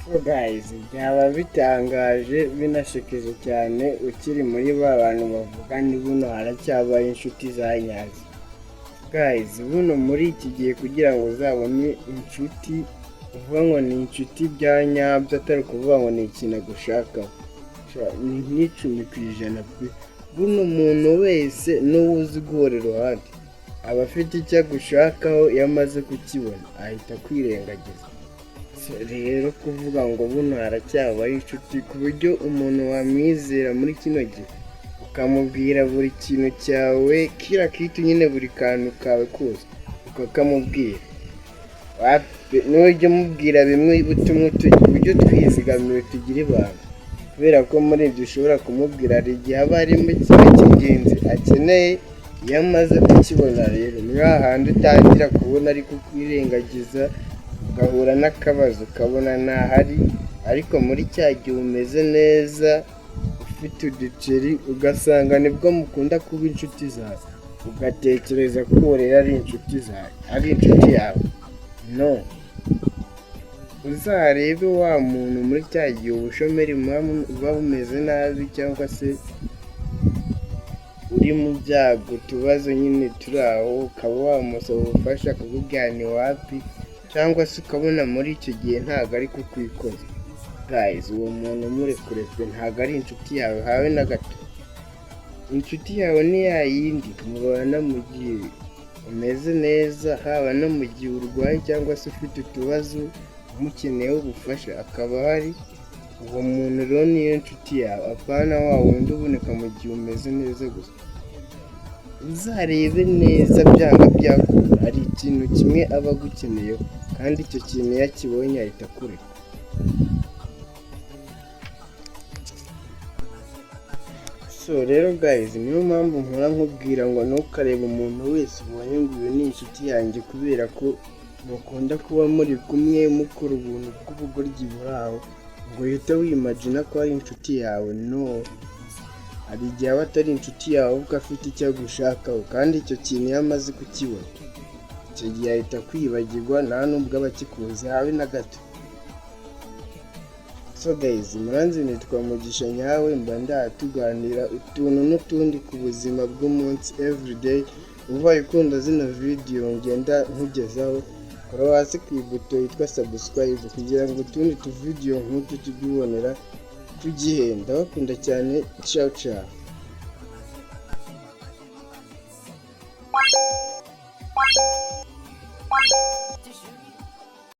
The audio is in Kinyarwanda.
So guys, byaba bitangaje binashekeje cyane ukiri muri ba bantu bavuga ni buno haracyabaye inshuti za nyazo. Guys, buno muri iki gihe kugira ngo uzabone inshuti uvuga ngo ni inshuti bya nyabyo atari kuvuga ngo ni ikintu gushaka. Ni nk'icumi ku ijana pe. Buno umuntu wese n'uwuzi guhora iruhande aba afite icyo agushakaho yamaze kukibona ahita kwirengagiza. Rero kuvuga ngo buno haracyabaye inshuti ku buryo umuntu wamwizera muri kino gihe ukamubwira buri kintu cyawe kira kitu nyine buri kantu kawe kose ukamubwira n'ujya umubwira bimwe butumwe uburyo twizigamiwe tugira ibanga kubera ko muri ibyo ushobora kumubwira hari igihe aba harimo ikintu cy'ingenzi akeneye iyo amaze kukibona. Rero ni hahandi utangira kubona ariko kwirengagiza ugahura n'akabazo ukabona ntahari, ariko muri cya gihe umeze neza ufite uduceri ugasanga nibwo mukunda kuba inshuti zawe ugatekereza ko uwo rero ari inshuti zawe ari inshuti yawe. No, uzarebe wa muntu muri cya gihe ubushomeri buba bumeze nabi cyangwa se uri mu byago utubazo nyine turi aho ukaba wamusaba ubufasha akakubwira ni wapi, cyangwa se ukabona muri icyo gihe ntabwo ari kukwikoza. Guys, uwo muntu umurekure pe, ntabwo ari inshuti yawe habe na gato. Inshuti yawe ni ya yindi mubana mu gihe umeze neza, haba no mu gihe urwaye cyangwa se ufite utubazo umukeneyeho ubufasha akaba hari. Uwo muntu rero niyo inshuti yawe, apana wa wundi uboneka mu gihe umeze neza gusa. Uzarebe neza byanga byakura hari ikintu kimwe aba agukeneyeho kandi icyo kintu iyo akibonye ahita akureka. So rero guys, niyo mpamvu nkora nkubwira ngo ntukarebe umuntu wese ubonye ngo uyu ni inshuti yanjye kubera ko mukunda kuba muri kumwe mukora ubuntu bw'ubugoryi buri aho ngo uhite wimagina ko ari inshuti yawe. No, hari igihe aba atari inshuti yawe ahubwo afite icyo agushakaho kandi icyo kintu iyo amaze kukibona icyo gihe ahita kwibagirwa nta nubwo aba akikuzi habe na gato. So guys, muranzi nitwa Mugisha nyawe, mba ndatuganira utuntu n'utundi ku buzima bw'umunsi everyday. Ubaye ukunda zino video ngenda nkugezaho, kora hasi ku ibuto yitwa subscribe kugira ngo utundi tu video nk'utu tujye ubonera ku gihe. Ndabakunda cyane, ciao ciao.